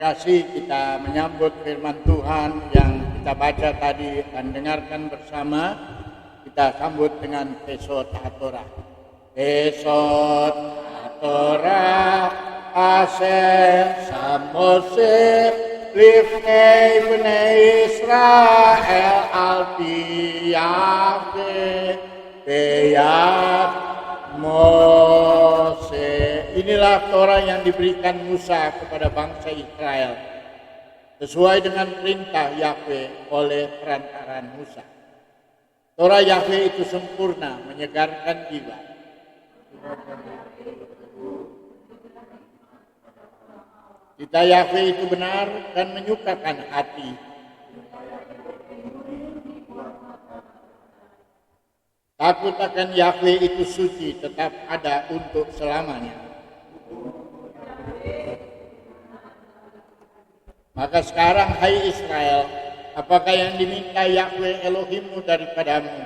Kasih kita menyambut firman Tuhan yang kita baca tadi dan dengarkan bersama. Kita sambut dengan Pesot Hatorah. Pesot Hatorah Asher Samose Lifnei Bnei Israel Al-Tiyave Beyat Mose. Inilah Torah yang diberikan Musa kepada bangsa Israel sesuai dengan perintah Yahweh oleh perantaraan Musa. Torah Yahweh itu sempurna, menyegarkan jiwa. Cita Yahweh itu benar dan menyukakan hati. Takut akan Yahweh itu suci, tetap ada untuk selamanya. Maka sekarang, hai Israel, apakah yang diminta Yahweh Elohimmu daripadamu?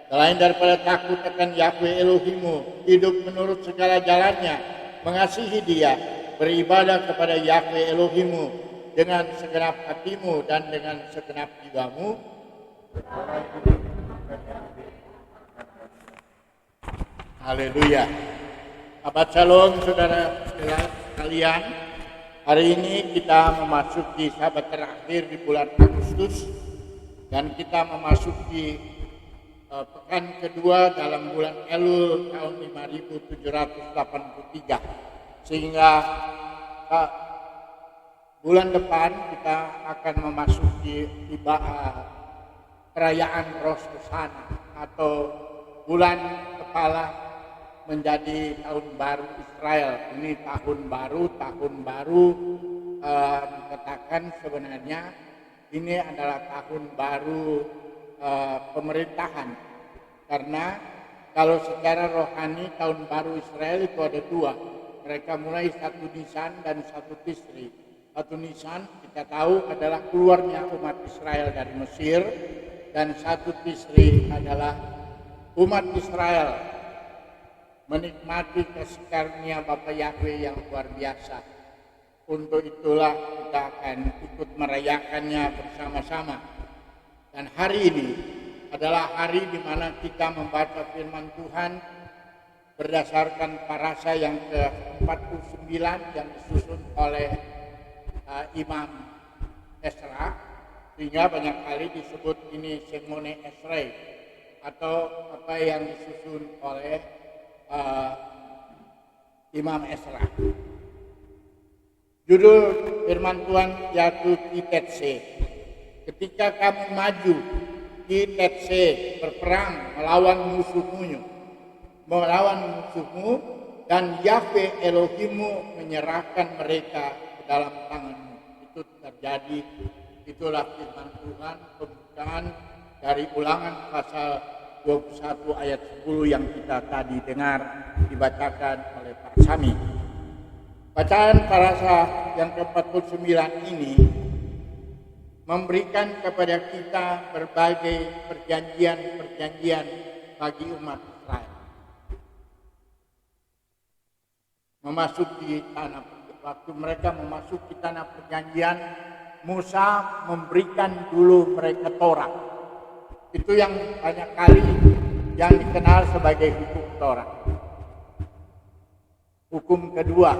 Selain daripada takut akan Yahweh Elohimmu, hidup menurut segala jalannya, mengasihi Dia, beribadah kepada Yahweh Elohimmu dengan segenap hatimu dan dengan segenap jiwamu. Haleluya. Shabbat Shalom saudara-saudara sekalian. Hari ini kita memasuki sabat terakhir di bulan Agustus dan kita memasuki pekan kedua dalam bulan Elul tahun 5783. Sehingga bulan depan kita akan memasuki perayaan Rosh Hashanah atau bulan kepala menjadi tahun baru Israel. Ini tahun baru dikatakan sebenarnya ini adalah tahun baru pemerintahan, karena kalau secara rohani tahun baru Israel itu ada dua. Mereka mulai 1 Nisan dan 1 Tisri. 1 Nisan kita tahu adalah keluarnya umat Israel dari Mesir, dan 1 Tisri adalah umat Israel menikmati kasih karunia Bapa Yahweh yang luar biasa. Untuk itulah kita akan ikut merayakannya bersama-sama. Dan hari ini adalah hari di mana kita membaca firman Tuhan berdasarkan parasa yang ke-49 yang disusun oleh Imam Ezra, sehingga banyak kali disebut ini Shemone Esrei atau apa yang disusun oleh Imam Ezra. Judul firman Tuhan yaitu Kitetse. Ketika kamu maju Kitetse, berperang melawan musuhmu, dan Yahweh Elohimmu menyerahkan mereka ke dalam tanganmu. Itu terjadi. Itulah firman Tuhan, pembukaan dari Ulangan pasal 21 ayat 10 yang kita tadi dengar dibacakan oleh Pak Sami. Bacaan parasa yang ke-49 ini memberikan kepada kita berbagai perjanjian bagi umat Israel. Waktu mereka memasuki tanah perjanjian, Musa memberikan dulu mereka Torah. Itu yang banyak kali yang dikenal sebagai hukum Torah. Hukum kedua,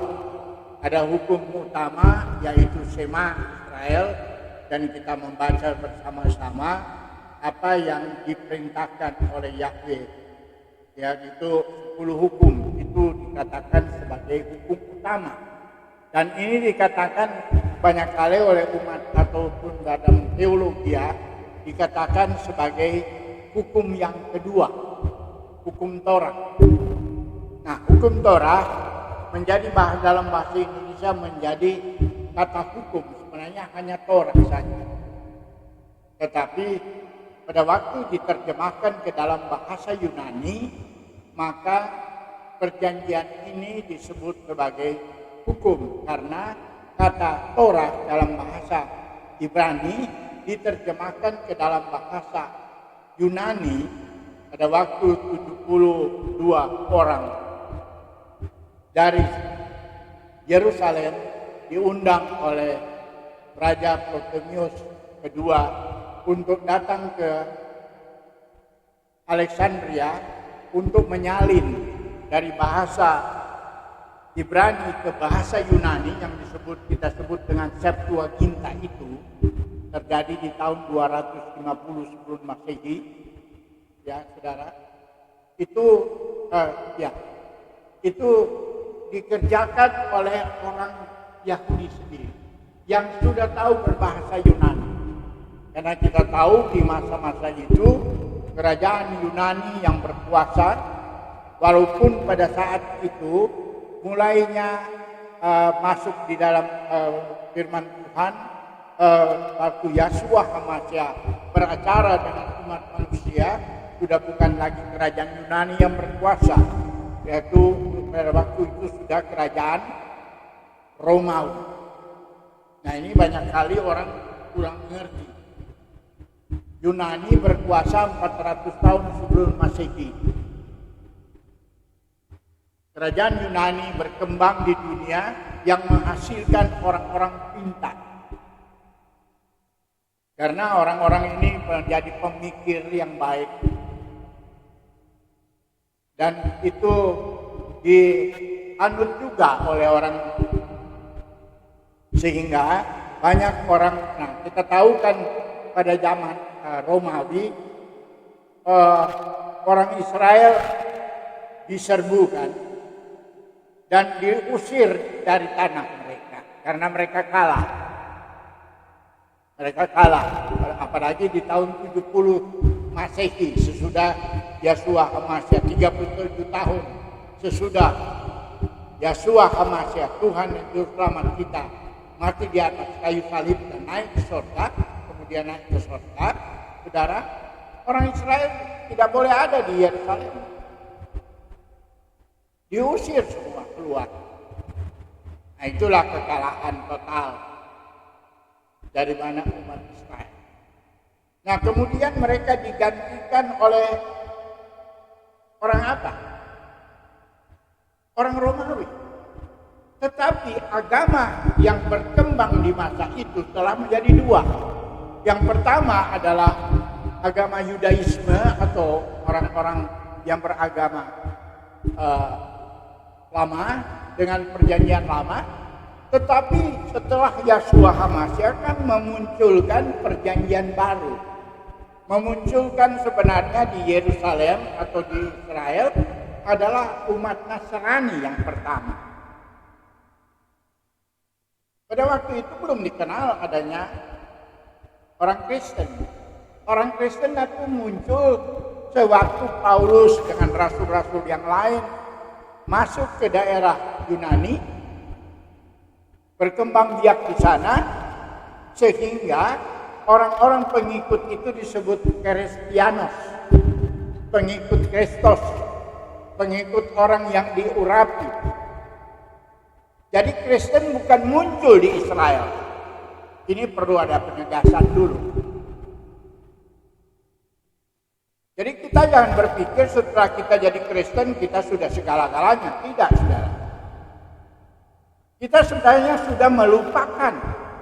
ada hukum utama yaitu Shema Israel, dan kita membaca bersama-sama apa yang diperintahkan oleh Yahweh. Yaitu 10 hukum, itu dikatakan sebagai hukum utama. Dan ini dikatakan banyak kali oleh umat ataupun dalam teologi dikatakan sebagai hukum yang kedua, hukum Torah. Nah, hukum Torah menjadi dalam bahasa Indonesia menjadi kata hukum, sebenarnya hanya Torah saja. Tetapi pada waktu diterjemahkan ke dalam bahasa Yunani, maka perjanjian ini disebut sebagai hukum, karena kata Torah dalam bahasa Ibrani diterjemahkan ke dalam bahasa Yunani pada waktu 72 orang dari Yerusalem diundang oleh Raja Ptolemeus kedua untuk datang ke Alexandria untuk menyalin dari bahasa Ibrani ke bahasa Yunani yang kita sebut dengan Septuaginta itu terjadi di tahun 250 sebelum Masehi, ya saudara. Itu dikerjakan oleh orang Yahudi sendiri yang sudah tahu berbahasa Yunani. Karena kita tahu di masa-masa itu kerajaan Yunani yang berkuasa, walaupun pada saat itu mulainya masuk di dalam firman Tuhan waktu Yahshua HaMashiach beracara dengan umat manusia, sudah bukan lagi kerajaan Yunani yang berkuasa, yaitu pada waktu itu sudah kerajaan Romawi. Nah, ini banyak kali orang kurang mengerti. Yunani berkuasa 400 tahun sebelum Masehi. Kerajaan Yunani berkembang di dunia yang menghasilkan orang-orang pintar. Karena orang-orang ini menjadi pemikir yang baik. Dan itu dianut juga oleh orang. Sehingga banyak orang, nah kita tahu kan pada zaman Romawi, orang Israel diserbu kan, dan diusir dari tanah mereka karena mereka kalah. Apalagi di tahun 70 Masehi sesudah Yahshua HaMashiach, 37 tahun sesudah Yahshua HaMashiach, Tuhan dan Juru Selamat kita, mati di atas kayu salib dan naik ke surga, kemudian naik ke surga. Saudara, orang Israel tidak boleh ada di Yerusalem. Diusir semua keluar. Nah, itulah kekalahan total dari mana umat Israel. Nah, kemudian mereka digantikan oleh orang apa? Orang Romawi. Tetapi agama yang berkembang di masa itu telah menjadi dua. Yang pertama adalah agama Yudaisme atau orang-orang yang beragama lama dengan perjanjian lama, tetapi setelah Yahshua HaMashiach kan memunculkan perjanjian baru, memunculkan sebenarnya di Yerusalem atau di Israel adalah umat Nasrani yang pertama. Pada waktu itu belum dikenal adanya orang Kristen. Orang Kristen itu muncul sewaktu Paulus dengan rasul-rasul yang lain masuk ke daerah Yunani, berkembang biak di sana, sehingga orang-orang pengikut itu disebut Kristianos, pengikut Kristus, pengikut orang yang diurapi. Jadi Kristen bukan muncul di Israel. Ini perlu ada penegasan dulu. Jadi kita jangan berpikir setelah kita jadi Kristen kita sudah segala-galanya. Tidak, saudara. Kita sebenarnya sudah melupakan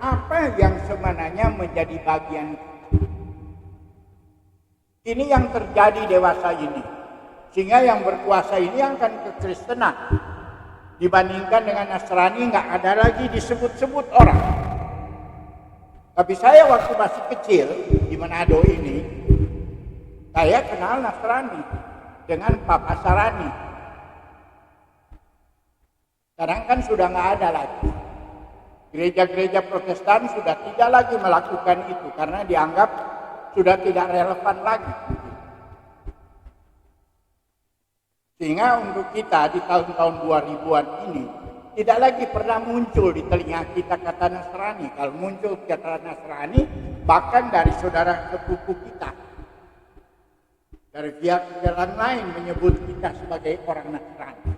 apa yang sebenarnya menjadi bagian kita. Ini yang terjadi dewasa ini. Sehingga yang berkuasa ini akan kekristenan. Dibandingkan dengan Nasrani nggak ada lagi disebut-sebut orang. Tapi saya waktu masih kecil di Manado ini, saya kenal Nasrani dengan Papa Sarani. Sekarang kan sudah nggak ada lagi. Gereja-gereja Protestan sudah tidak lagi melakukan itu karena dianggap sudah tidak relevan lagi. Sehingga untuk kita di tahun-tahun 2000-an ini tidak lagi pernah muncul di telinga kita kata Nasrani. Kalau muncul kata Nasrani, bahkan dari saudara sepupu kita, dari pihak jalan lain menyebut kita sebagai orang Nasrani.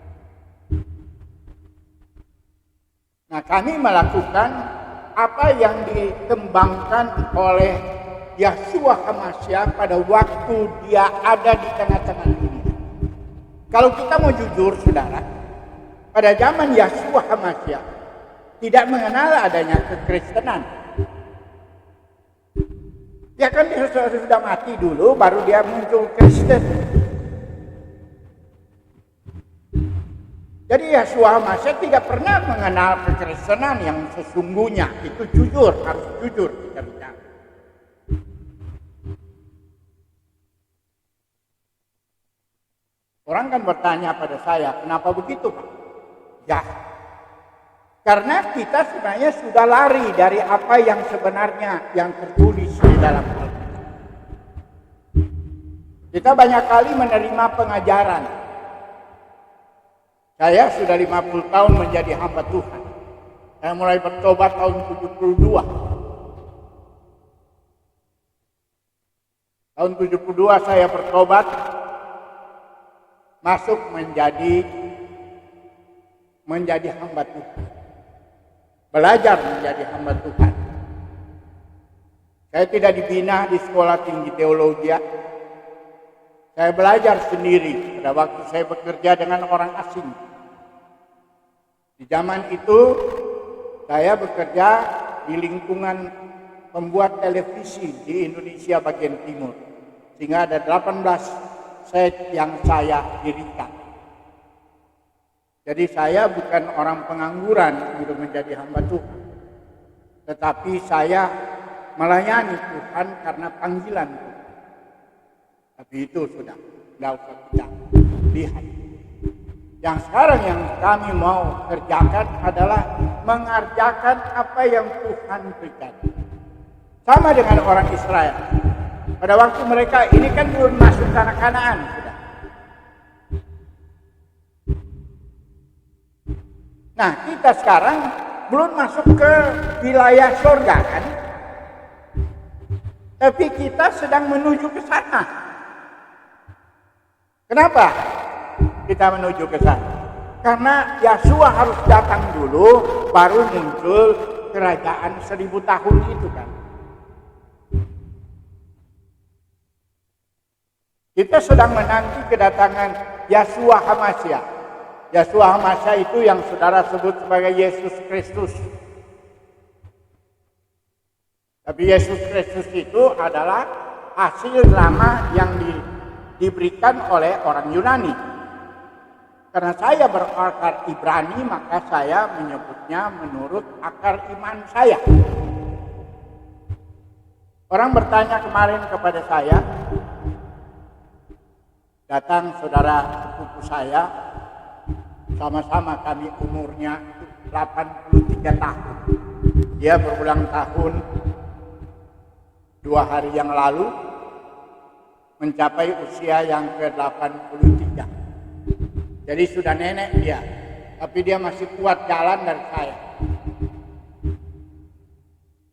Nah, kami melakukan apa yang dikembangkan oleh Yahshua HaMashiach pada waktu dia ada di tengah-tengah dunia. Kalau kita mau jujur, saudara, pada zaman Yahshua HaMashiach tidak mengenal adanya kekristenan. Ya kan dia sudah mati dulu, baru dia muncul Kristen. Jadi Yeshua HaMashiach tidak pernah mengenal kekristenan yang sesungguhnya. Itu jujur, harus jujur kita bicara. Orang kan bertanya pada saya, kenapa begitu Pak? Ya, karena kita sebenarnya sudah lari dari apa yang sebenarnya yang tertulis di dalam Alkitab. Kita banyak kali menerima pengajaran. Saya sudah 50 tahun menjadi hamba Tuhan. Saya mulai bertobat tahun 72. Tahun 72 saya bertobat, masuk menjadi hamba Tuhan. Belajar menjadi hamba Tuhan. Saya tidak dibina di sekolah tinggi teologi. Saya belajar sendiri pada waktu saya bekerja dengan orang asing. Di zaman itu saya bekerja di lingkungan pembuat televisi di Indonesia bagian timur. Sehingga ada 18 set yang saya dirikan. Jadi saya bukan orang pengangguran untuk menjadi hamba Tuhan. Tetapi saya melayani Tuhan karena panggilan Tuhan. Tapi itu sudah, tidak usah kita lihat. Yang sekarang yang kami mau kerjakan adalah mengerjakan apa yang Tuhan berikan. Sama dengan orang Israel. Pada waktu mereka ini kan belum masuk tanah Kanaan sudah. Nah, kita sekarang belum masuk ke wilayah surga kan? Tapi kita sedang menuju ke sana. Kenapa kita menuju ke sana? Karena Yeshua harus datang dulu, baru muncul kerajaan 1000 tahun itu kan. Kita sedang menanti kedatangan Yeshua HaMashiach. Yeshua HaMashiach itu yang saudara sebut sebagai Yesus Kristus. Tapi Yesus Kristus itu adalah hasil nama yang diberikan oleh orang Yunani. Karena saya berakar Ibrani, maka saya menyebutnya menurut akar iman saya. Orang bertanya kemarin kepada saya, datang saudara sepupu saya, sama-sama kami umurnya 83 tahun. Dia berulang tahun 2 hari yang lalu, mencapai usia yang ke-83. Jadi sudah nenek dia, tapi dia masih kuat jalan dari saya.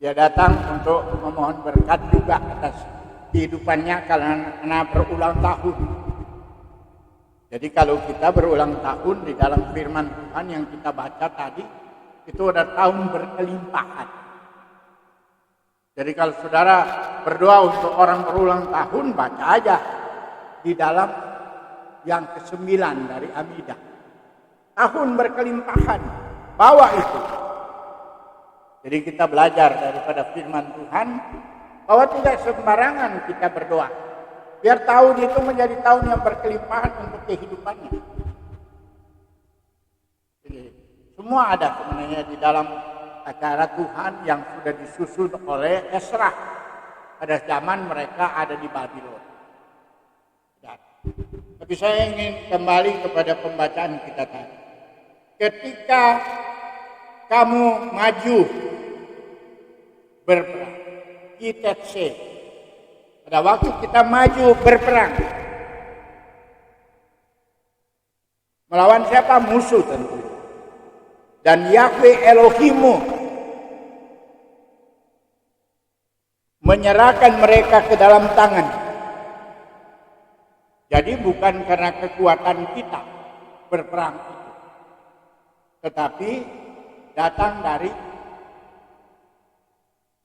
Dia datang untuk memohon berkat juga atas kehidupannya karena berulang tahun. Jadi kalau kita berulang tahun di dalam firman Tuhan yang kita baca tadi, itu ada tahun berkelimpahan. Jadi kalau saudara berdoa untuk orang berulang tahun, baca aja di dalam yang ke-9 dari Amidah. Tahun berkelimpahan, bawa itu. Jadi kita belajar daripada firman Tuhan, bahwa tidak sembarangan kita berdoa. Biar tahun itu menjadi tahun yang berkelimpahan untuk kehidupannya. Jadi, semua ada sebenarnya di dalam acara Tuhan yang sudah disusun oleh Esra. Pada zaman mereka ada di Babylon. Tapi saya ingin kembali kepada pembacaan kita tadi. Ketika kamu maju berperang, kita pada waktu kita maju berperang, melawan siapa? Musuh tentu. Dan Yahweh Elohimmu menyerahkan mereka ke dalam tangan. Jadi bukan karena kekuatan kita berperang itu, tetapi datang dari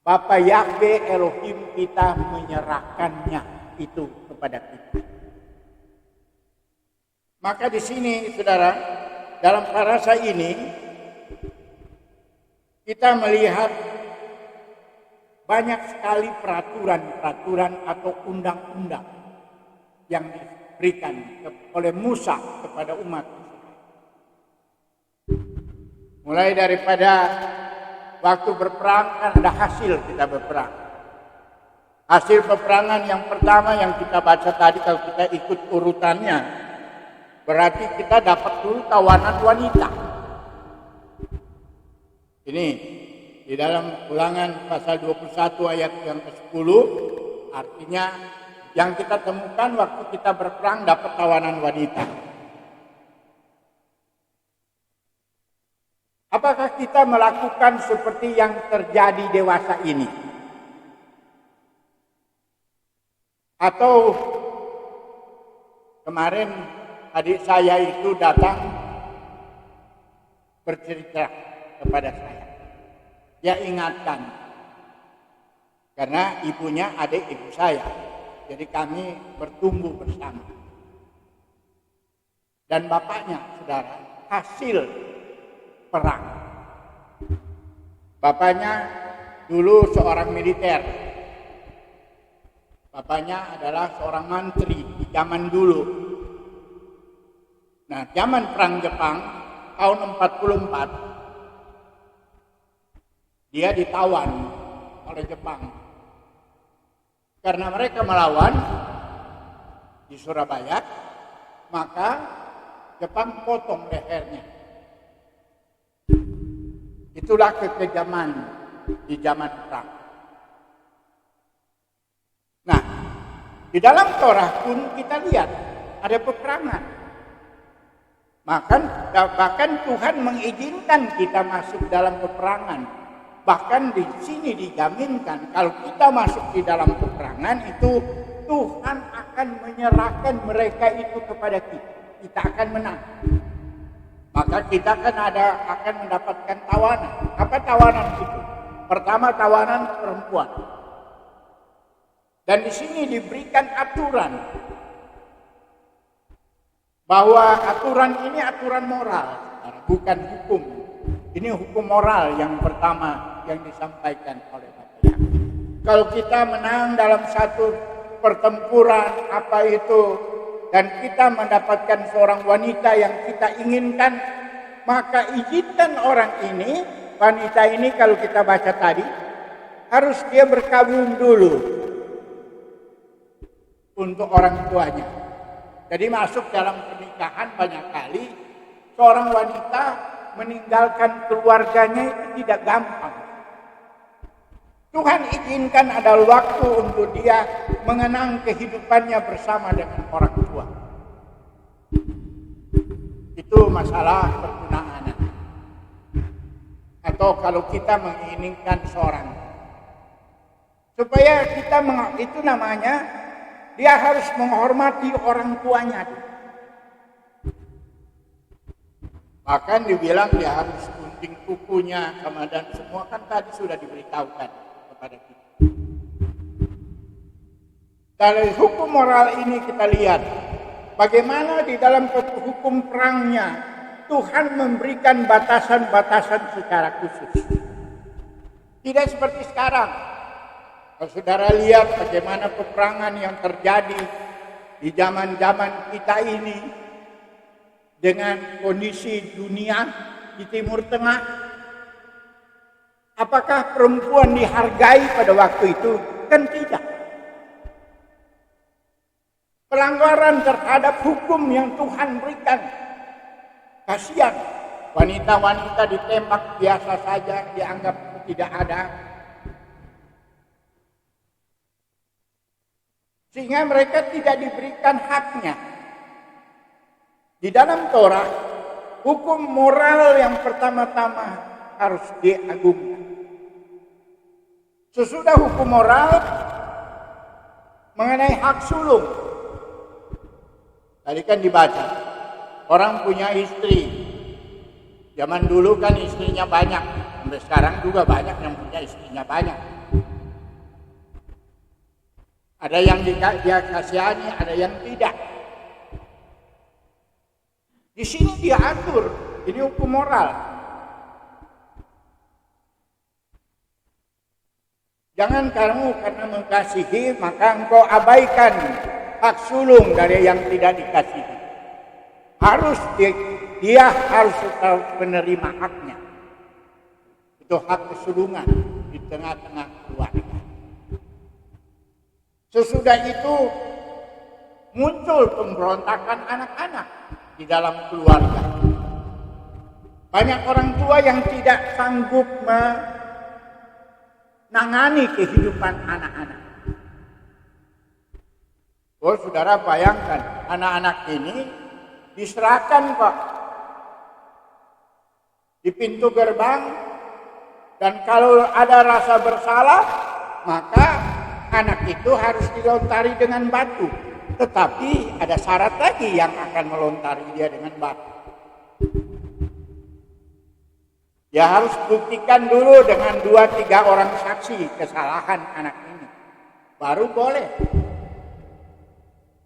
Bapa Yahweh Elohim kita menyerahkannya itu kepada kita. Maka di sini saudara, dalam parasa ini kita melihat banyak sekali peraturan-peraturan atau undang-undang yang diberikan oleh Musa kepada umat Israel. Mulai daripada waktu berperang kan ada hasil kita berperang. Hasil peperangan yang pertama yang kita baca tadi, kalau kita ikut urutannya, berarti kita dapat dulu tawanan wanita. Ini di dalam Ulangan pasal 21 ayat yang ke-10, artinya yang kita temukan waktu kita berperang dapat tawanan wanita. Apakah kita melakukan seperti yang terjadi dewasa ini? Atau kemarin adik saya itu datang bercerita kepada saya. Dia ingatkan, karena ibunya adik ibu saya. Jadi kami bertumbuh bersama. Dan bapaknya, saudara, hasil perang. Bapaknya dulu seorang militer. Bapaknya adalah seorang mantri di zaman dulu. Nah, zaman perang Jepang tahun 44, dia ditawan oleh Jepang. Karena mereka melawan di Surabaya, maka Jepang potong lehernya. Itulah kekejaman di zaman perang. Nah, di dalam Torah pun kita lihat ada peperangan. Bahkan Tuhan mengizinkan kita masuk dalam peperangan. Bahkan di sini dijaminkan kalau kita masuk di dalam peperangan itu Tuhan akan menyerahkan mereka itu kepada kita. Kita akan menang. Maka kita akan mendapatkan tawanan. Apa tawanan itu? Pertama, tawanan perempuan. Dan di sini diberikan aturan bahwa aturan ini aturan moral, bukan hukum. Ini hukum moral yang pertama yang disampaikan oleh Bapak Yakub. Kalau kita menang dalam satu pertempuran apa itu dan kita mendapatkan seorang wanita yang kita inginkan, maka izinkan orang ini, wanita ini kalau kita baca tadi, harus dia berkabung dulu untuk orang tuanya. Jadi masuk dalam pernikahan banyak kali seorang wanita meninggalkan keluarganya itu tidak gampang. Tuhan izinkan ada waktu untuk dia mengenang kehidupannya bersama dengan orang tua. Itu masalah pertunangan. Atau kalau kita menginginkan seorang, supaya kita itu namanya dia harus menghormati orang tuanya. Bahkan dibilang dia harus gunting kukunya sama dan semua kan tadi sudah diberitahukan kepada kita. Dari hukum moral ini kita lihat bagaimana di dalam hukum perangnya Tuhan memberikan batasan-batasan secara khusus. Tidak seperti sekarang. Kalau saudara lihat bagaimana peperangan yang terjadi di zaman-zaman kita ini dengan kondisi dunia di Timur Tengah, apakah perempuan dihargai pada waktu itu? Kan tidak. Pelanggaran terhadap hukum yang Tuhan berikan. Kasihan, wanita-wanita ditembak biasa saja, dianggap tidak ada. Sehingga mereka tidak diberikan haknya. Di dalam Torah, hukum moral yang pertama-tama harus diagungkan. Sesudah hukum moral mengenai hak sulung. Tadi kan dibaca, orang punya istri. Zaman dulu kan istrinya banyak, sampai sekarang juga banyak yang punya istrinya banyak. Ada yang dia kasihani, ada yang tidak. Di sini dia atur, ini hukum moral. Jangan kamu karena mengasihi maka engkau abaikan hak sulung dari yang tidak dikasihi. Dia harus menerima haknya. Itu hak kesulungan di tengah-tengah keluarga. Sesudah itu muncul pemberontakan anak-anak di dalam keluarga. Banyak orang tua yang tidak sanggup menangani kehidupan anak-anak. Oh, saudara bayangkan, anak-anak ini diserahkan Pak di pintu gerbang, dan kalau ada rasa bersalah, maka anak itu harus dilontari dengan batu. Tetapi ada syarat lagi yang akan melontari dia dengan batu. Dia harus buktikan dulu dengan 2-3 orang saksi kesalahan anak ini. Baru boleh.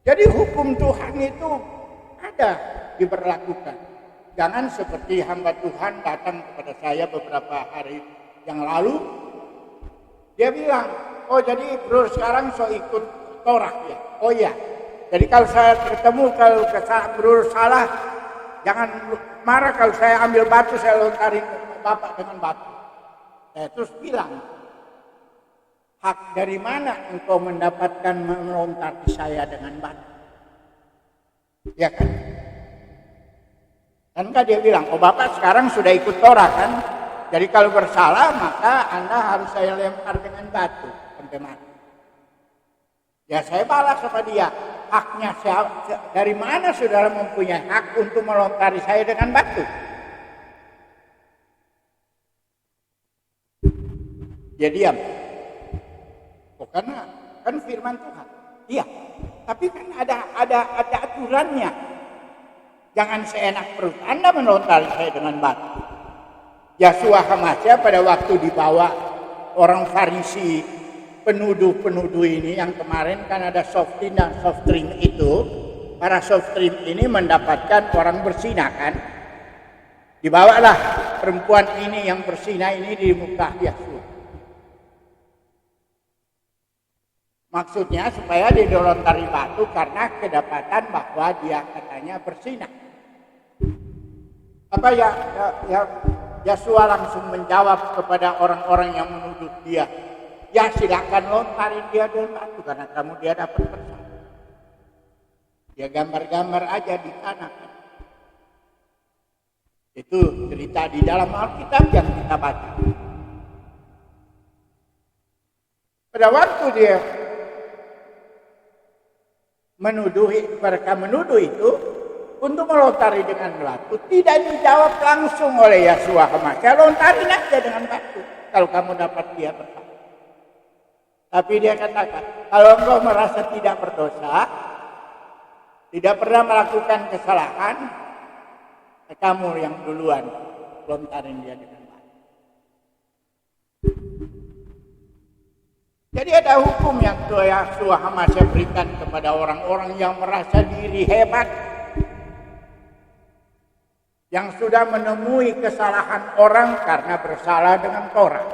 Jadi hukum Tuhan itu ada diberlakukan. Jangan seperti hamba Tuhan datang kepada saya beberapa hari yang lalu. Dia bilang, oh jadi bro sekarang so ikut Torah ya? Oh iya. Jadi kalau saya ketemu, kalau bro salah, jangan marah kalau saya ambil batu, saya lontarin Bapak dengan batu. Saya terus bilang, hak dari mana engkau mendapatkan melontari saya dengan batu? Ya kan? Kan dia bilang, oh Bapak sekarang sudah ikut Torah kan? Jadi kalau bersalah maka Anda harus saya lempar dengan batu sampai mati. Ya saya balas sama dia, haknya dari mana saudara mempunyai hak untuk melontari saya dengan batu? Dia diam. Oh karena kan firman Tuhan. Iya. Tapi kan ada aturannya. Jangan seenak perut Anda melontari saya dengan batu. Yahshua HaMashiach pada waktu dibawa orang Farisi, penuduh-penuduh ini yang kemarin kan ada softin dan soft drink itu. Para soft drink ini mendapatkan orang bersinah kan. Dibawalah perempuan ini yang bersinah ini di muka Yahshua. Maksudnya supaya dilontari batu karena kedapatan bahwa dia katanya bersinah. Apa ya Yahshua langsung menjawab kepada orang-orang yang menuduh dia. Ya silakan lontarin dia dengan batu karena kamu dia dapat bersalah. Dia gambar-gambar aja di tanah. Itu cerita di dalam Alkitab yang kita baca. Pada waktu dia mereka menuduh itu untuk melontari dengan batu, tidak dijawab langsung oleh Yahshua HaMashiach, lontarin aja dengan batu kalau kamu dapat dia bersalah. Tapi dia katakan, kalau engkau merasa tidak berdosa, tidak pernah melakukan kesalahan, kamu yang duluan lontarin dia dengan batu. Jadi ada hukum yang Yahshua HaMashiach berikan kepada orang-orang yang merasa diri hebat, yang sudah menemui kesalahan orang karena bersalah dengan Torah.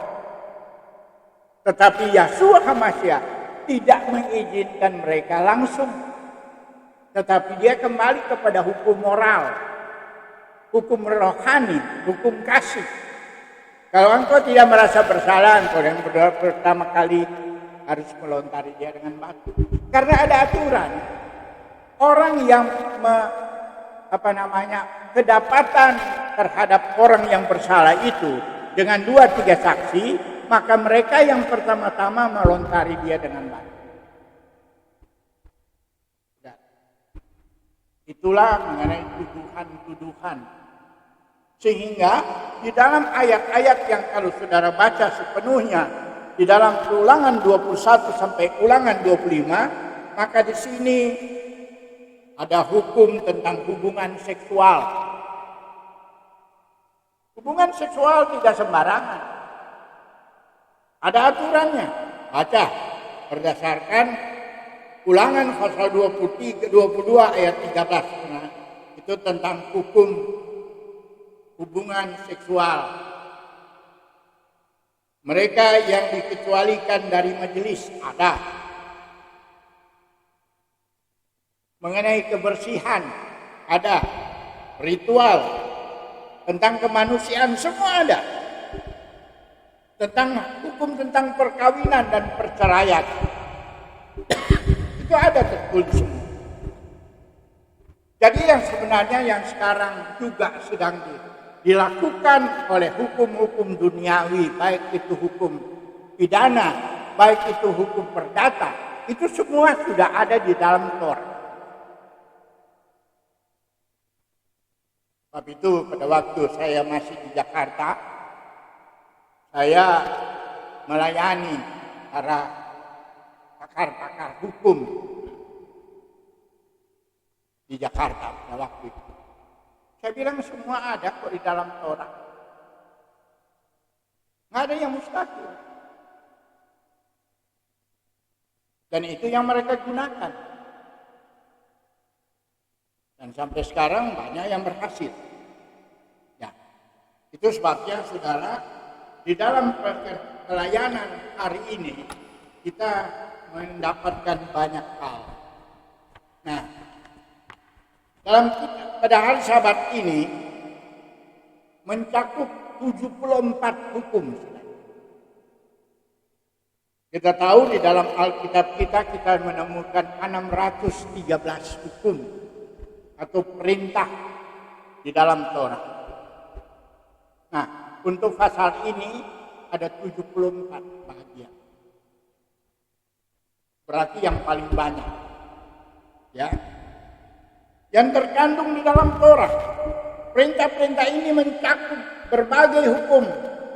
Tetapi Yahshua HaMashiach tidak mengizinkan mereka langsung, tetapi dia kembali kepada hukum moral, hukum rohani, hukum kasih. Kalau engkau tidak merasa bersalah, engkau yang pertama kali harus melontari dia dengan batu. Karena ada aturan. Orang yang kedapatan terhadap orang yang bersalah itu dengan 2-3 saksi, maka mereka yang pertama-tama melontari dia dengan batu. Itulah mengenai tuduhan-tuduhan. Sehingga di dalam ayat-ayat yang kalau saudara baca sepenuhnya di dalam Ulangan 21 sampai Ulangan 25, maka di sini ada hukum tentang hubungan seksual. Hubungan seksual tidak sembarangan. Ada aturannya. Baca berdasarkan Ulangan pasal 22 ayat 13. Nah, itu tentang hukum hubungan seksual. Mereka yang dikecualikan dari majelis ada. Mengenai kebersihan ada. Ritual tentang kemanusiaan semua ada. Tentang hukum tentang perkawinan dan perceraian itu ada tertulis semua. Jadi yang sebenarnya yang sekarang juga sedang dilakukan oleh hukum-hukum duniawi, baik itu hukum pidana, baik itu hukum perdata, itu semua sudah ada di dalam Torah. Sebab itu pada waktu saya masih di Jakarta, saya melayani para pakar-pakar hukum di Jakarta pada waktu itu. Saya bilang semua ada kok di dalam Torah. Nggak ada yang mustahil. Dan itu yang mereka gunakan. Dan sampai sekarang banyak yang berhasil. Ya, itu sebabnya saudara, di dalam pelayanan hari ini kita mendapatkan banyak hal. Nah, pada hari Sabat ini mencakup 74 hukum. Kita tahu di dalam Alkitab kita menemukan 613 hukum atau perintah di dalam Torah. Nah, untuk pasal ini ada 74 bagian. Berarti yang paling banyak. Ya. Yang terkandung di dalam Torah. Perintah-perintah ini mencakup berbagai hukum,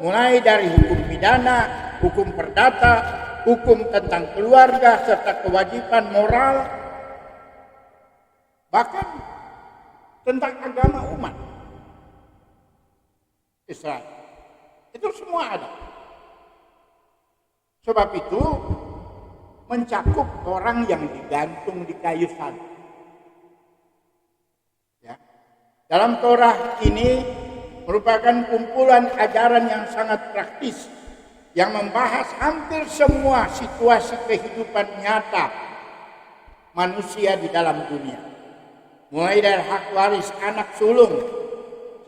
mulai dari hukum pidana, hukum perdata, hukum tentang keluarga serta kewajiban moral, bahkan tentang agama umat Israel. Itu semua ada. Sebab itu mencakup orang yang digantung di kayu salib. Ya. Dalam Torah ini merupakan kumpulan ajaran yang sangat praktis yang membahas hampir semua situasi kehidupan nyata manusia di dalam dunia. Mulai dari hak waris anak sulung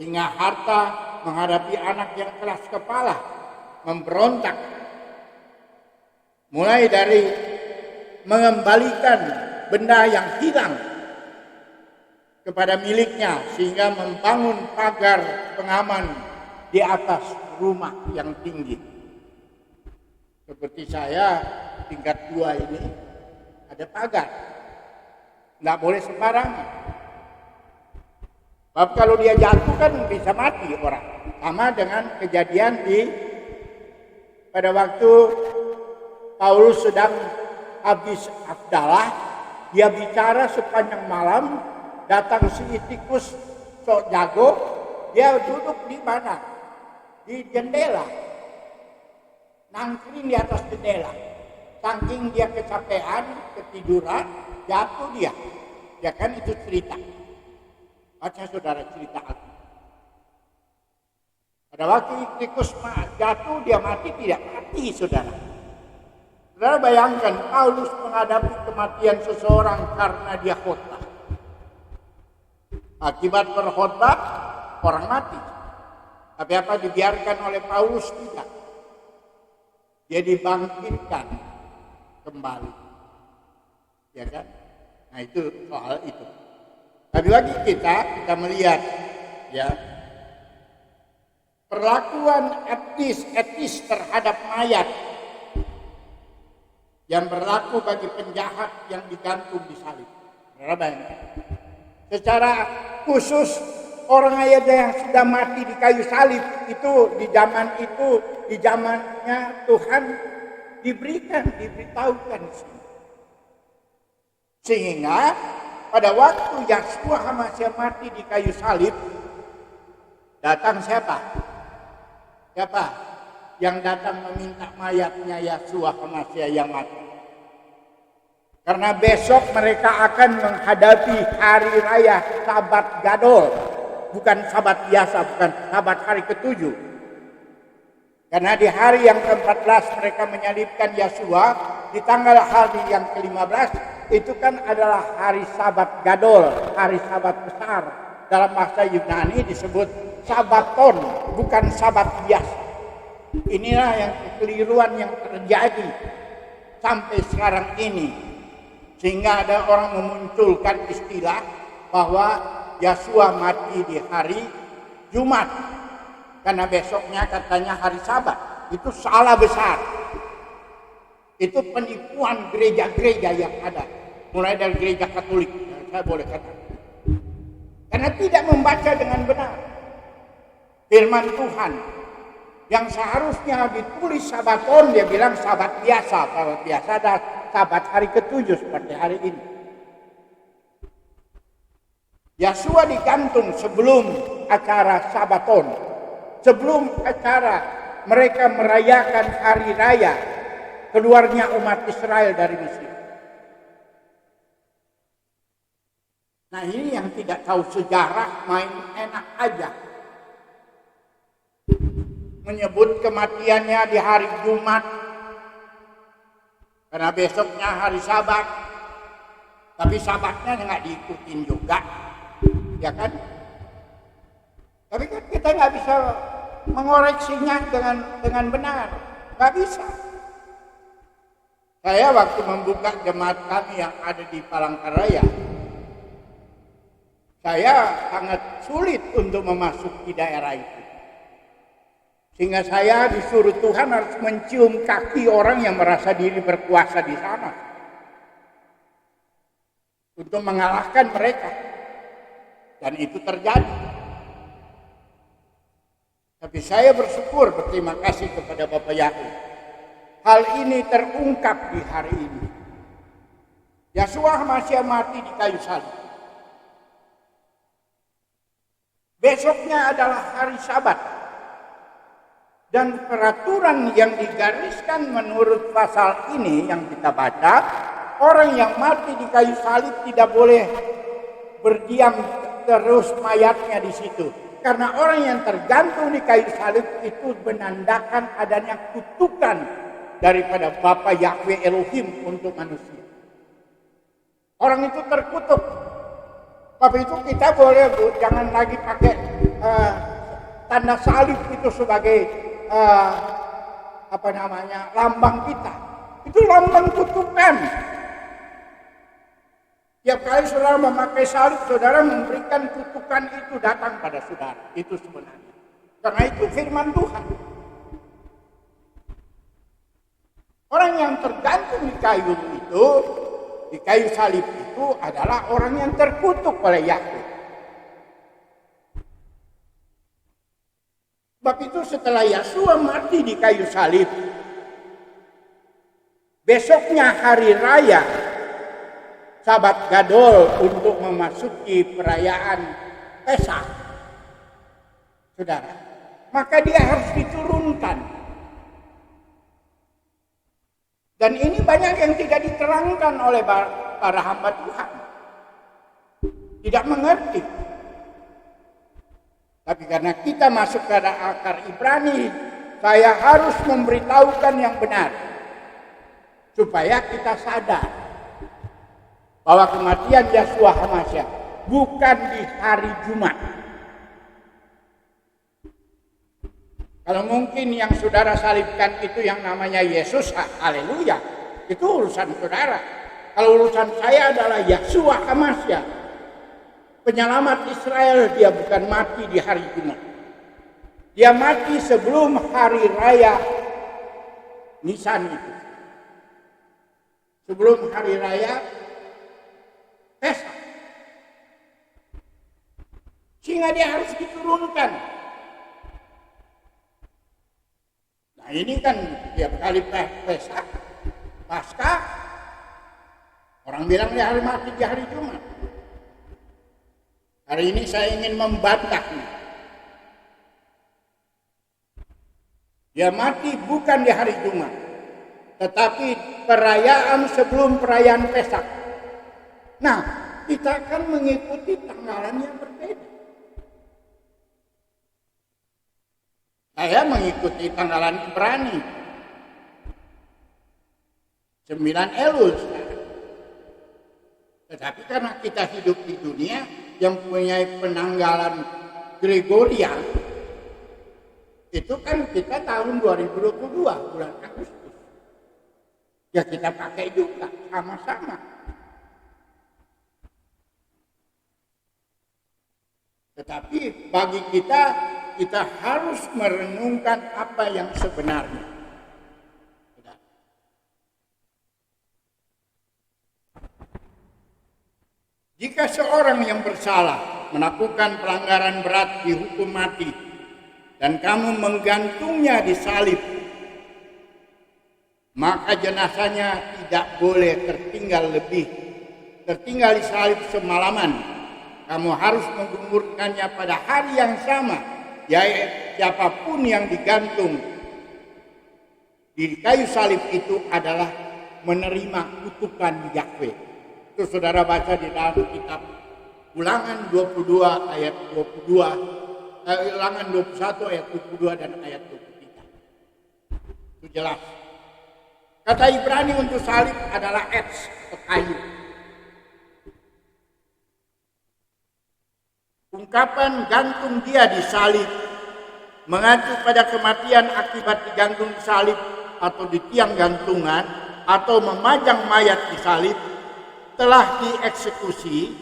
hingga harta menghadapi anak yang keras kepala, memberontak. Mulai dari mengembalikan benda yang hilang kepada miliknya sehingga membangun pagar pengaman di atas rumah yang tinggi. Seperti saya tingkat 2 ini ada pagar. Nggak boleh sembarangan. Sebab kalau dia jatuh kan bisa mati orang. Sama dengan kejadian pada waktu Paulus sedang habis Abdallah, dia bicara sepanjang malam, datang si tikus sok jago, dia duduk di mana? Di jendela. Nangkring di atas jendela. Saking dia kecapean, ketiduran, jatuh dia. Ya kan itu cerita. Baca saudara cerita aku. Pada waktu tikus jatuh, dia mati, tidak mati saudara. Saudara bayangkan Paulus menghadapi kematian seseorang karena dia khotbah. Akibat berkhotbah, orang mati. Tapi apa dibiarkan oleh Paulus? Tidak. Dia dibangkitkan kembali. Ya kan? Nah itu soal itu. Tapi lagi kita melihat ya perlakuan etis terhadap mayat yang berlaku bagi penjahat yang digantung di salib. Secara khusus orang ayat yang sudah mati di kayu salib itu di zamannya Tuhan diberitahukan sehingga pada waktu Yeshua HaMashiach mati di kayu salib, datang siapa? Siapa yang datang meminta mayatnya Yeshua HaMashiach yang mati? Karena besok mereka akan menghadapi hari raya Sabat Gadol. Bukan Sabat biasa, bukan Sabat hari ke-7. Karena di hari yang ke-14 mereka menyalibkan Yesua, di tanggal hari yang ke-15 itu kan adalah hari Sabat Gadol, hari Sabat besar. Dalam bahasa Yunani disebut Sabaton, bukan Sabat biasa. Inilah yang kekeliruan yang terjadi sampai sekarang ini. Sehingga ada orang memunculkan istilah bahwa Yesua mati di hari Jumat. Karena besoknya katanya hari Sabat. Itu salah besar. Itu penipuan gereja-gereja yang ada. Mulai dari gereja Katolik, saya boleh katakan. Karena tidak membaca dengan benar firman Tuhan. Yang seharusnya ditulis Sabaton, dia bilang Sabat biasa. Sabat biasa adalah Sabat hari ke-7 seperti hari ini. Yesua digantung sebelum acara Sabaton. Sebelum acara mereka merayakan hari raya keluarnya umat Israel dari Mesir. Nah, ini yang tidak tahu sejarah main enak aja. Menyebut kematiannya di hari Jumat karena besoknya hari Sabat. Tapi Sabatnya nggak diikutin juga, ya kan? Tapi kan kita nggak bisa mengoreksinya dengan benar, nggak bisa. Saya waktu membuka jemaat kami yang ada di Palangkaraya, saya sangat sulit untuk memasuki daerah itu. Sehingga saya disuruh Tuhan harus mencium kaki orang yang merasa diri berkuasa di sana. Untuk mengalahkan mereka. Dan itu terjadi. Tapi saya bersyukur, berterima kasih kepada Bapak Yakub. Hal ini terungkap di hari ini. Yesua masih mati di kayu salib. Besoknya adalah hari Sabat. Dan peraturan yang digariskan menurut pasal ini yang kita baca, orang yang mati di kayu salib tidak boleh berdiam terus mayatnya di situ. Karena orang yang tergantung di kayu salib itu menandakan adanya kutukan daripada Bapa Yahweh Elohim untuk manusia. Orang itu terkutuk. Tapi itu kita boleh jangan lagi pakai tanda salib itu sebagai lambang kita. Itu lambang kutukan. Tiap kali saudara memakai salib, saudara memberikan kutukan itu datang pada saudara. Itu sebenarnya. Karena itu firman Tuhan. Orang yang tergantung di kayu salib itu adalah orang yang terkutuk oleh Yahweh. Sebab itu setelah Yesua mati di kayu salib, besoknya hari raya Sabat Gadol untuk memasuki perayaan Pesak, saudara, maka dia harus diturunkan. Dan ini banyak yang tidak diterangkan oleh para hamba Tuhan, tidak mengerti. Tapi karena kita masuk ke akar Ibrani, saya harus memberitahukan yang benar supaya kita sadar bahwa kematian Yesua HaMashiach bukan di hari Jumat. Kalau mungkin yang saudara salibkan itu yang namanya Yesus, haleluya, itu urusan saudara. Kalau urusan saya adalah Yesua HaMashiach, penyelamat Israel, dia bukan mati di hari Jumat. Dia mati sebelum hari raya Nisan itu. Sebelum hari raya Pesak. Sehingga dia harus diturunkan. Nah ini kan tiap kali Pesak, Paskah, orang bilang dia hari mati di hari Jumat. Hari ini saya ingin membantahnya. Dia mati bukan di hari Jumat, tetapi perayaan sebelum perayaan Pesak. Nah, kita akan mengikuti tanggalan yang berbeda. Saya mengikuti tanggalan Ibrani 9 Elul. Tetapi karena kita hidup di dunia yang punya penanggalan Gregorian, itu kan kita tahun 2022 bulan Agustus. Ya kita pakai juga sama-sama. Tetapi bagi kita harus merenungkan apa yang sebenarnya. Jika seorang yang bersalah melakukan pelanggaran berat dihukum mati dan kamu menggantungnya di salib, maka jenazahnya tidak boleh tertinggal di salib semalaman. Kamu harus menggumurkannya pada hari yang sama, yaitu siapapun yang digantung di kayu salib itu adalah menerima kutukan Yahweh. Itu saudara baca di dalam kitab Ulangan 22 ayat 22, Ulangan 21 ayat 22 dan ayat 23. Itu jelas. Kata Ibrani untuk salib adalah ets atau kayu. Ungkapan gantung dia di salib mengacu pada kematian akibat digantung di salib atau di tiang gantungan atau memajang mayat di salib. Telah dieksekusi,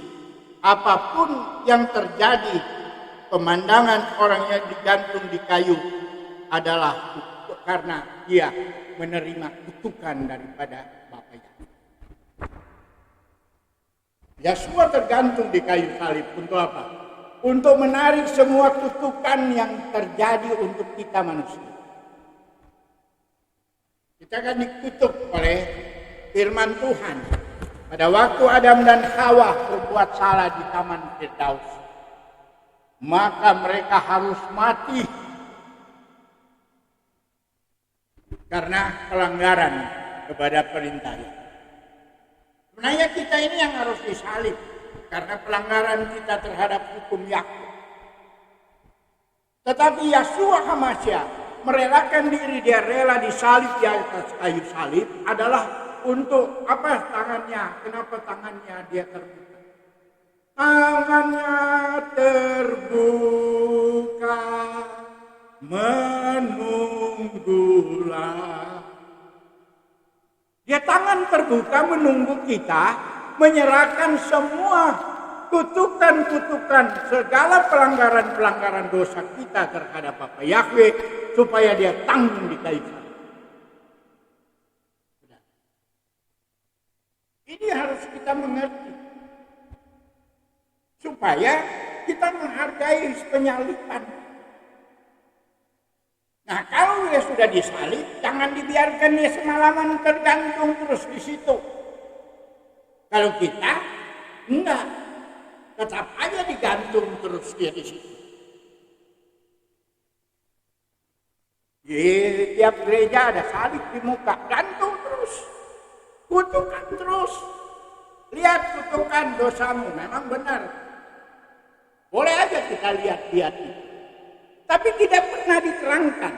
apapun yang terjadi, pemandangan orang yang digantung di kayu adalah karena dia menerima kutukan daripada Bapaknya. Yesua tergantung di kayu salib untuk apa? Untuk menarik semua kutukan yang terjadi untuk kita manusia. Kita akan dikutuk oleh firman Tuhan. Pada waktu Adam dan Hawa berbuat salah di Taman Firdaus, maka mereka harus mati karena pelanggaran kepada perintahnya. Sebenarnya kita ini yang harus disalib karena pelanggaran kita terhadap hukum Yahweh. Tetapi Yeshua HaMashiach merelakan diri, dia rela disalib di atas kayu salib adalah untuk apa tangannya? Kenapa tangannya dia terbuka? Tangannya terbuka, menunggulah. Dia tangan terbuka menunggu kita menyerahkan semua kutukan-kutukan, segala pelanggaran-pelanggaran dosa kita terhadap Bapa Yahweh supaya dia tanggung di kayu salib. Ini harus kita mengerti supaya kita menghargai penyaliban. Nah, kalau dia sudah disalib, jangan dibiarkan dia semalaman tergantung terus di situ. Kalau kita enggak, tetap aja digantung terus dia di situ. Di tiap gereja ada salib di muka, gantung terus. Kutukan terus. Lihat kutukan dosamu, memang benar. Boleh aja kita lihat-lihat itu. Tapi tidak pernah diterangkan.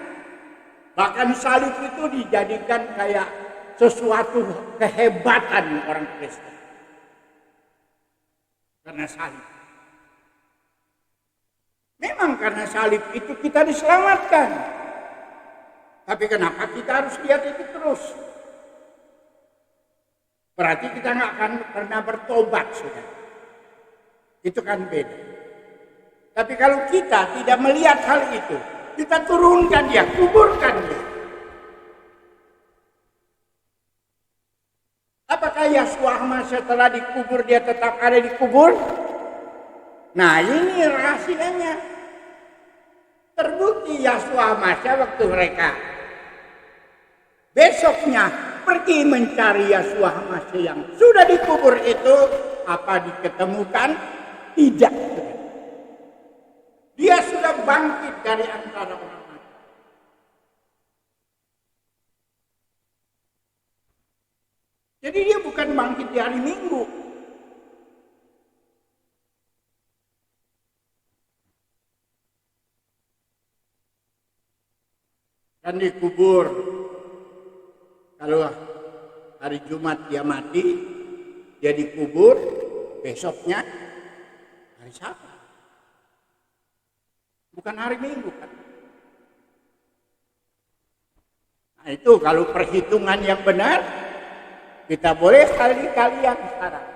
Bahkan salib itu dijadikan kayak sesuatu kehebatan orang Kristen. Karena salib. Memang karena salib itu kita diselamatkan. Tapi kenapa kita harus lihat itu terus? Berarti kita nggak akan pernah bertobat, saudara. Itu kan beda. Tapi kalau kita tidak melihat hal itu, kita turunkan dia, kuburkan dia. Apakah Yeshua HaMashiach setelah dikubur dia tetap ada di kubur? Nah, ini rahasianya. Terbukti Yeshua HaMashiach waktu mereka besoknya pergi mencari Yeshua HaMashiach yang sudah dikubur itu, apa diketemukan? Tidak. Dia sudah bangkit dari antara orang mati. Jadi dia bukan bangkit di hari Minggu. kan dikubur. Kalau hari Jumat dia mati, dia dikubur, besoknya hari Sabtu. Bukan hari Minggu kan. Nah itu kalau perhitungan yang benar, kita boleh kali-kalian sekarang.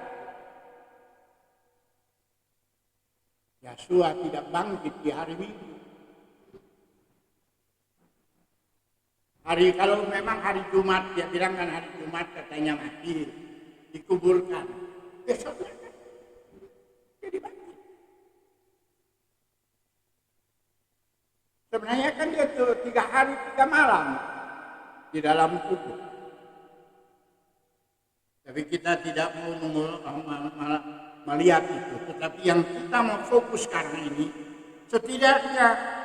Yesua tidak bangkit di hari Minggu. Kalau memang hari Jumat, dia bilang kan hari Jumat katanya mati, dikuburkan. Besoknya kan jadi bangkit. Sebenarnya kan dia tuh 3 hari 3 malam di dalam kubur. Tapi kita tidak mau melihat itu. Tetapi yang kita mau fokus sekarang ini, setidaknya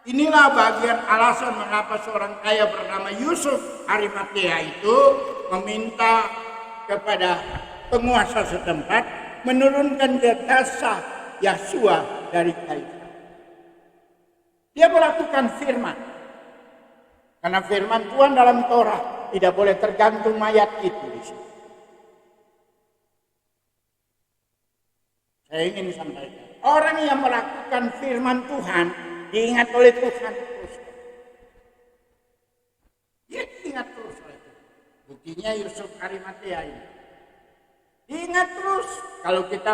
inilah bagian alasan mengapa seorang kaya bernama Yusuf Arimatea itu meminta kepada penguasa setempat menurunkan jasa Yesua dari kayu. Dia melakukan firman. Karena firman Tuhan dalam Torah tidak boleh tergantung mayat itu di situ. Saya ingin sampaikan, orang yang melakukan firman Tuhan diingat oleh Tuhan terus. Dia diingat terus oleh Tuhan. Buktinya Yusuf Arimatea ini. Diingat terus. Kalau kita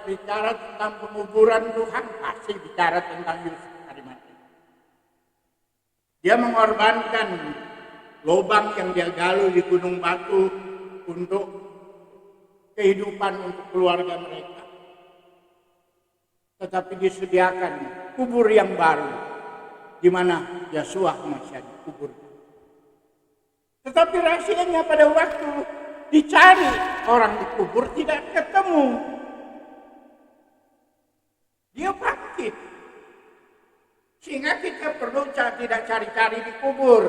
bicara tentang penguburan Tuhan, pasti bicara tentang Yusuf Arimatea. Dia mengorbankan lubang yang dia gali di Gunung Batu untuk kehidupan untuk keluarga mereka. Tetapi disediakan kubur yang baru di mana Yesua masih dikubur. Tetapi rahasianya pada waktu dicari orang dikubur tidak ketemu. Dia bangkit. Sehingga kita perlu tidak cari-cari di kubur.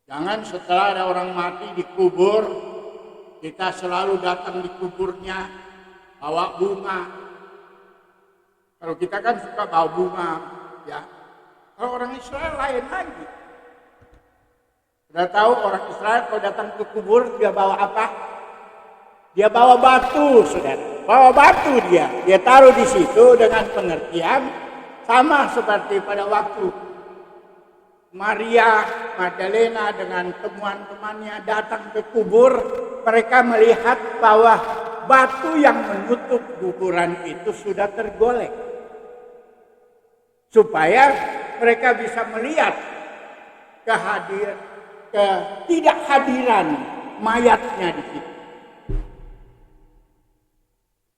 Jangan setelah ada orang mati dikubur, kita selalu datang di kuburnya bawa bunga. Kalau kita kan suka bawa bunga, ya. Kalau orang Israel lain lagi. Sudah tahu orang Israel kalau datang ke kubur dia bawa apa? Dia bawa batu, saudara. Bawa batu dia. Dia taruh di situ dengan pengertian sama seperti pada waktu Maria Magdalena dengan teman-temannya datang ke kubur, mereka melihat bahwa batu yang menutup kuburan itu sudah tergolek. Supaya mereka bisa melihat ketidakhadiran mayatnya di situ.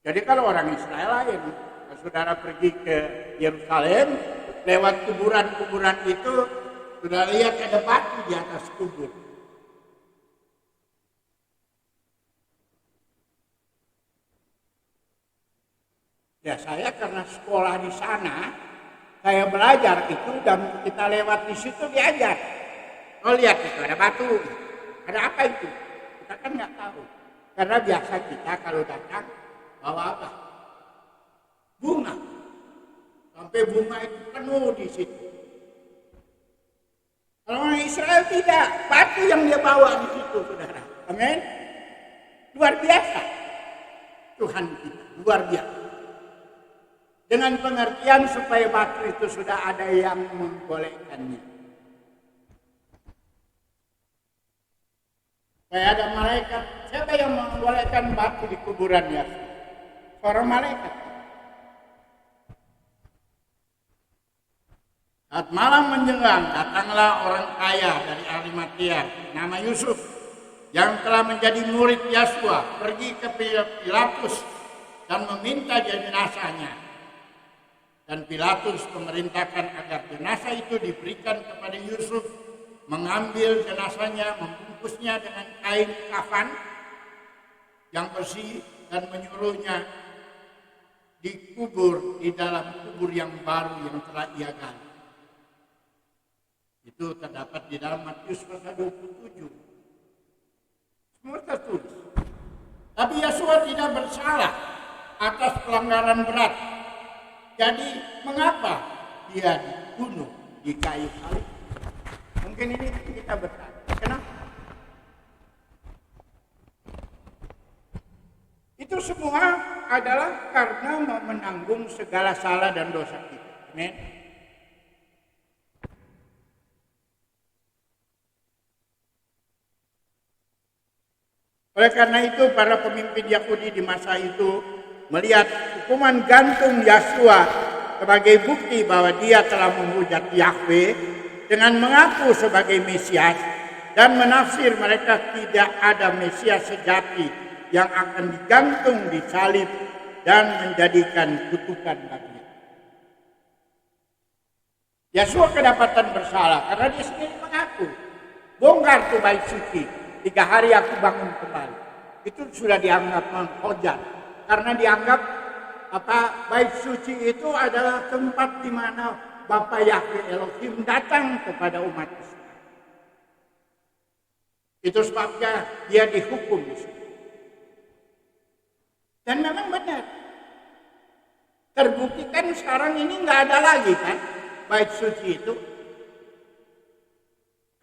Jadi kalau orang Israel lain, saudara pergi ke Yerusalem, lewat kuburan-kuburan itu, sudah lihat ada batu di atas kubur. Ya saya karena sekolah di sana, saya belajar itu dan kita lewat di situ diajar. Oh lihat itu ada batu, ada apa itu? Kita kan nggak tahu. Karena biasa kita kalau datang bawa apa? Bunga. Sampai bunga itu penuh di situ. Kalau orang Israel tidak, batu yang dia bawa di situ, saudara. Amin. Luar biasa. Tuhan kita, luar biasa. Dengan pengertian supaya batu itu sudah ada yang menggolekkannya. Supaya ada malaikat. Siapa yang menggolekkan batu di kuburan Yesus? Seorang malaikat. Saat malam menjelang, datanglah orang kaya dari Arimatea, nama Yusuf, yang telah menjadi murid Yesua, pergi ke Pilatus dan meminta jenazahnya. Dan Pilatus memerintahkan agar jenazah itu diberikan kepada Yusuf, mengambil jenazahnya, membungkusnya dengan kain kafan yang bersih dan menyuruhnya dikubur di dalam kubur yang baru yang telah ia gali. Itu terdapat di dalam Matius pasal 27. Semua tertulis. Tapi Yesua tidak bersalah atas pelanggaran berat. Jadi mengapa dia dibunuh di kayu salib. Mungkin ini kita bertanya, kenapa? Itu semua adalah karena mau menanggung segala salah dan dosa kita. Amin. Oleh karena itu para pemimpin Yahudi di masa itu melihat hukuman gantung Yeshua sebagai bukti bahwa dia telah menghujat Yahweh dengan mengaku sebagai Mesias dan menafsir mereka tidak ada Mesias sejati yang akan digantung di salib dan menjadikan kutukan baginya. Yeshua kedapatan bersalah karena dia sendiri mengaku, bongkar tuh bait suci, 3 hari aku bangun kembali. Itu sudah dianggap menghujat karena dianggap bait suci itu adalah tempat di mana Bapa Yahweh Elohim datang kepada umat Israel. Itu sebabnya dia dihukum di situ. Dan memang benar. Terbuktikan sekarang ini nggak ada lagi kan bait suci itu.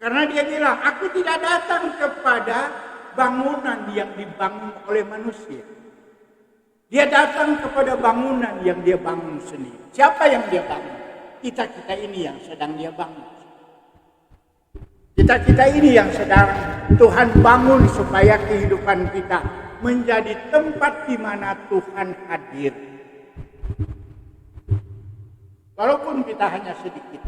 Karena dia bilang, aku tidak datang kepada bangunan yang dibangun oleh manusia. Dia datang kepada bangunan yang dia bangun sendiri. Siapa yang dia bangun? Kita-kita ini yang sedang dia bangun. Kita-kita ini yang sedang Tuhan bangun supaya kehidupan kita menjadi tempat di mana Tuhan hadir. Walaupun kita hanya sedikit.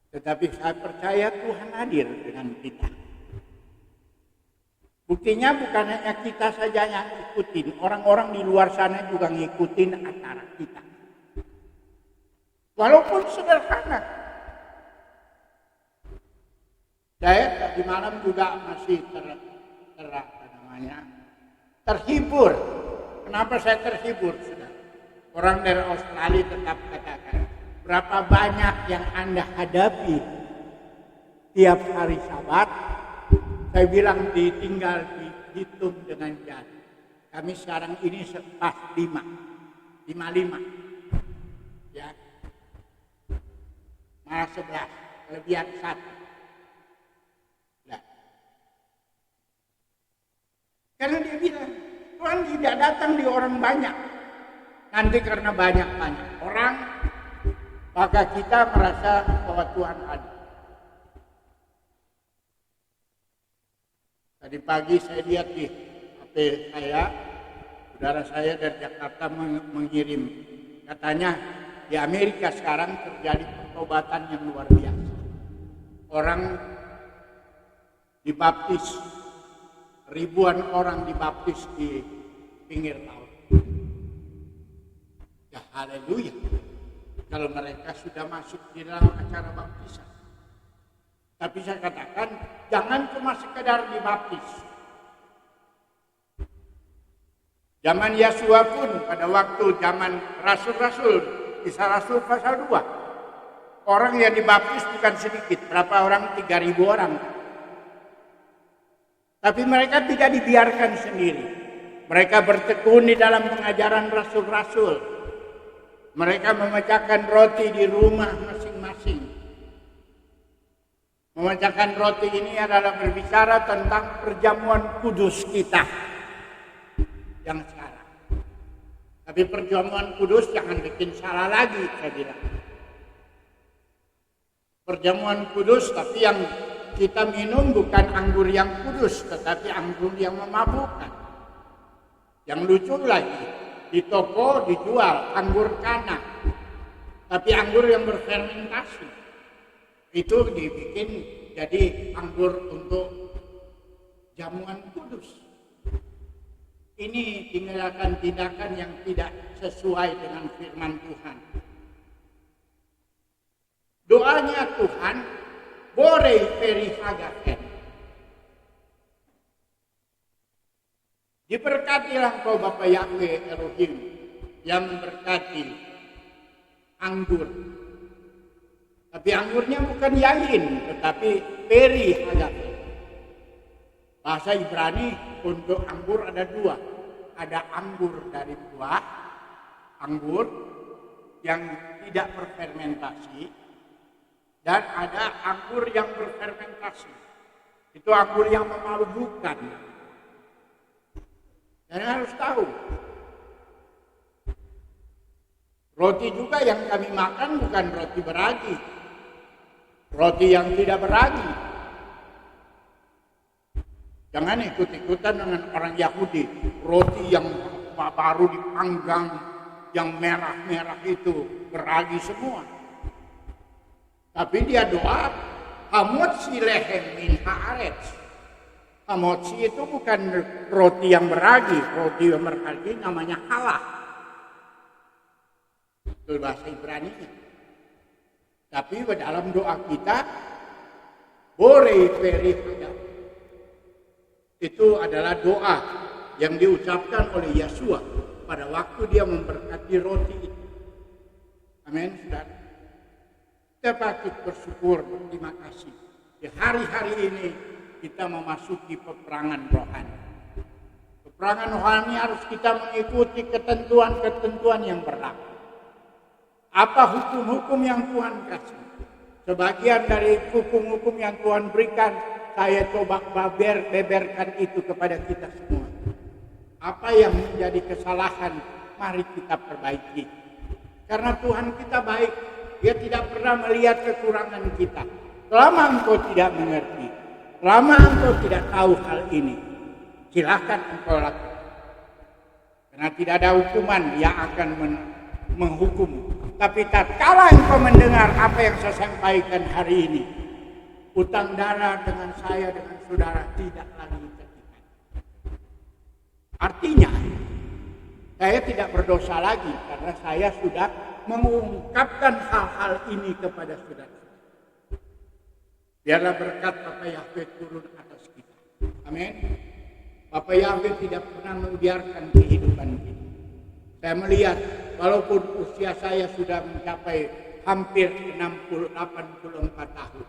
Tetapi saya percaya Tuhan hadir dengan kita. Buktinya bukan hanya kita saja yang ikutin. Orang-orang di luar sana juga ngikutin acara kita. Walaupun sederhana. Saya tadi malam juga masih terhibur. Kenapa saya terhibur? Sudah. Orang dari Australia tetap katakan, berapa banyak yang Anda hadapi tiap hari Sabat? Saya bilang tinggal dihitung dengan jari. Kami sekarang ini pas 55. Ya. Malah 11, kelebihan 1. Nah. Karena dia bilang, Tuhan tidak datang di orang banyak. Nanti karena banyak-banyak orang, maka kita merasa bahwa Tuhan ada. Tadi pagi saya lihat di HP saya, saudara saya dari Jakarta mengirim. Katanya di Amerika sekarang terjadi pertobatan yang luar biasa. Orang dibaptis, ribuan orang dibaptis di pinggir laut. Ya haleluya. Kalau mereka sudah masuk di dalam acara baptisan. Tapi saya katakan, jangan cuma sekedar dibaptis. Zaman Yeshua pun pada waktu zaman rasul-rasul, Kisah Rasul pasal 2. Orang yang dibaptis bukan sedikit, berapa orang? 3.000 orang. Tapi mereka tidak dibiarkan sendiri. Mereka bertekun di dalam pengajaran rasul-rasul. Mereka memecahkan roti di rumah masing-masing. Memecahkan roti ini adalah berbicara tentang perjamuan kudus kita yang sekarang. Tapi perjamuan kudus jangan bikin salah lagi, saya bilang. Perjamuan kudus tapi yang kita minum bukan anggur yang kudus, tetapi anggur yang memabukkan. Yang lucu lagi, di toko dijual anggur kanak, tapi anggur yang berfermentasi. Itu dibikin jadi anggur untuk jamuan kudus. Ini tindakan yang tidak sesuai dengan firman Tuhan. Doanya Tuhan, borei peri hagaken. Diberkatilah kau Bapa Yahweh Elohim yang memberkati anggur. Tapi anggurnya bukan yain, tetapi peri hagaken. Bahasa Ibrani untuk anggur ada 2. Ada anggur dari buah, anggur, yang tidak berfermentasi dan ada anggur yang berfermentasi. Itu anggur yang memalukan. Dan harus tahu, roti juga yang kami makan bukan roti beragi, roti yang tidak beragi. Jangan ikut-ikutan dengan orang Yahudi, roti yang baru dipanggang, yang merah-merah itu beragi semua. Tapi dia doa, hamotzi lehem min haaretz. Hamotzi itu bukan roti yang beragi, roti yang beragi namanya halah. Itu bahasa Ibrani-nya. Tapi dalam doa kita, borei peri hadam. Itu adalah doa yang diucapkan oleh Yesua pada waktu dia memberkati roti itu. Amin, saudara. Kita patut bersyukur, berterima kasih. Di hari-hari ini kita memasuki peperangan rohani. Peperangan rohani harus kita mengikuti ketentuan-ketentuan yang berlaku. Apa hukum-hukum yang Tuhan kasih? Sebagian dari hukum-hukum yang Tuhan berikan, saya coba beberkan itu kepada kita semua. Apa yang menjadi kesalahan, mari kita perbaiki. Karena Tuhan kita baik, Dia tidak pernah melihat kekurangan kita. Selama engkau tidak mengerti, selama engkau tidak tahu hal ini, silakan engkau lakukan. Karena tidak ada hukuman yang akan menghukum. Tapi tatkala engkau mendengar apa yang saya sampaikan hari ini, utang darah dengan saya, dengan saudara tidak lagi terlihat. Artinya, saya tidak berdosa lagi karena saya sudah mengungkapkan hal-hal ini kepada saudara. Biarlah berkat Bapa Yahweh turun atas kita. Amin. Bapa Yahweh tidak pernah membiarkan kehidupan kita. Saya melihat walaupun usia saya sudah mencapai hampir 84 tahun.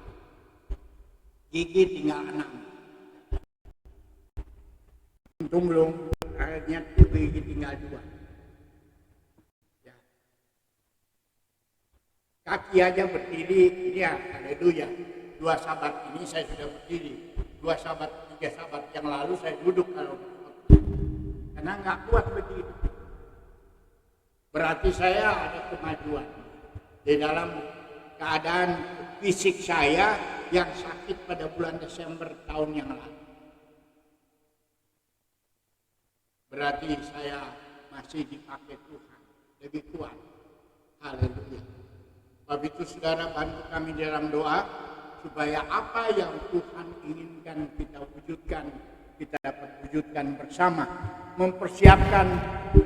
Gigi tinggal 6. Untung belum akhirnya gigi tinggal 2. Ya. Kaki aja berdiri, ini ya, haleluya. 2 sabat ini saya sudah berdiri. 2 sabat, 3 sabat yang lalu saya duduk kalau karena nggak kuat berdiri. Berarti saya ada kemajuan di dalam keadaan fisik saya yang sakit pada bulan Desember tahun yang lalu. Berarti saya masih dipakai Tuhan, lebih kuat. Haleluya. Sebab itu saudara bantu kami dalam doa, supaya apa yang Tuhan inginkan kita wujudkan, kita dapat wujudkan bersama. Mempersiapkan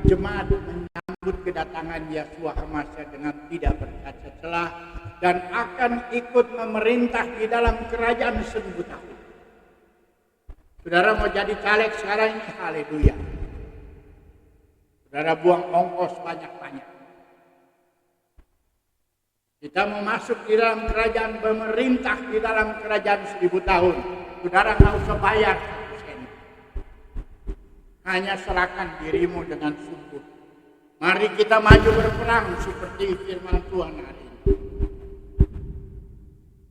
jemaat menyambut kedatangan Yeshua HaMashiach dengan tidak berkaca celah, dan akan ikut memerintah di dalam kerajaan 1000 tahun. Saudara mau jadi caleg sekarang ini, haleluya. Saudara buang ongkos banyak-banyak. Kita mau masuk di dalam kerajaan, pemerintah di dalam kerajaan 1000 tahun. Saudara nggak usah bayar 1 sen. Hanya serahkan dirimu dengan sungguh. Mari kita maju berperang seperti firman Tuhan hari ini.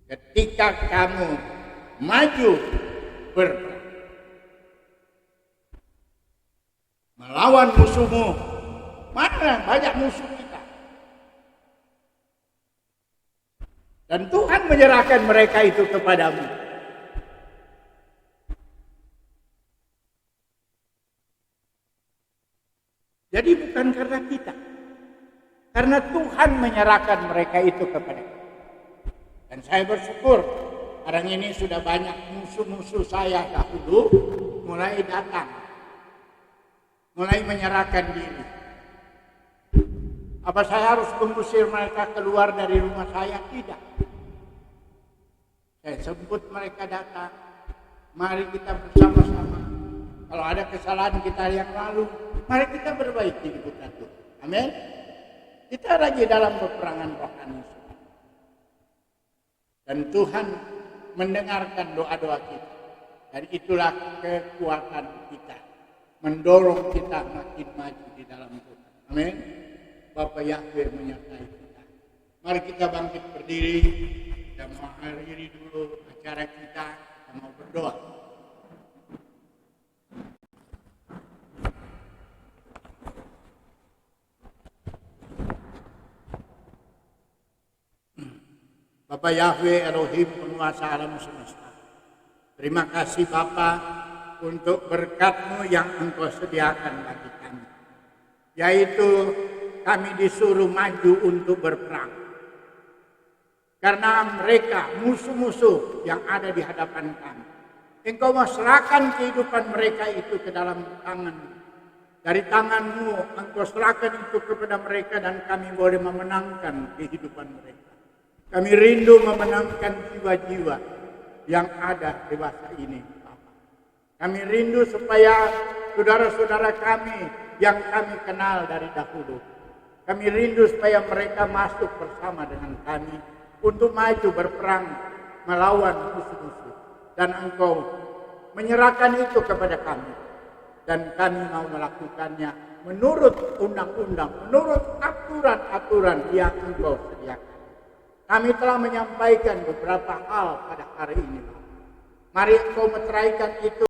Ketika kamu maju berperang melawan musuhmu, mana banyak musuh kita. Dan Tuhan menyerahkan mereka itu kepadamu. Jadi bukan karena kita. Karena Tuhan menyerahkan mereka itu kepada kita. Dan saya bersyukur hari ini sudah banyak musuh-musuh saya dahulu mulai datang. Mulai menyerahkan diri. Apa saya harus mengusir mereka keluar dari rumah saya? Tidak. Saya sebut mereka datang. Mari kita bersama-sama. Kalau ada kesalahan kita yang lalu, mari kita perbaiki di bukan Tuhan. Amin. Kita lagi dalam peperangan rohani. Dan Tuhan mendengarkan doa-doa kita. Dan itulah kekuatan kita. Mendorong kita makin maju di dalam Tuhan. Amin. Bapa Yahweh menyertai kita. Mari kita bangkit berdiri, kita mengakhiri dulu acara kita mau berdoa. Bapa Yahweh Elohim penguasa alam semesta. Terima kasih Bapa untuk berkat-Mu yang Engkau sediakan bagi kami. Yaitu kami disuruh maju untuk berperang. Karena mereka musuh-musuh yang ada di hadapan kami. Engkau serahkan kehidupan mereka itu ke dalam tangan-Mu. Dari tangan-Mu Engkau serahkan itu kepada mereka dan kami boleh memenangkan kehidupan mereka. Kami rindu memenangkan jiwa-jiwa yang ada dewasa ini, Bapa. Kami rindu supaya saudara-saudara kami yang kami kenal dari dahulu. Kami rindu supaya mereka masuk bersama dengan kami untuk maju berperang melawan musuh-musuh. Dan Engkau menyerahkan itu kepada kami. Dan kami mau melakukannya menurut undang-undang, menurut aturan-aturan yang Engkau sediakan. Kami telah menyampaikan beberapa hal pada hari ini. Mari Engkau meteraikan itu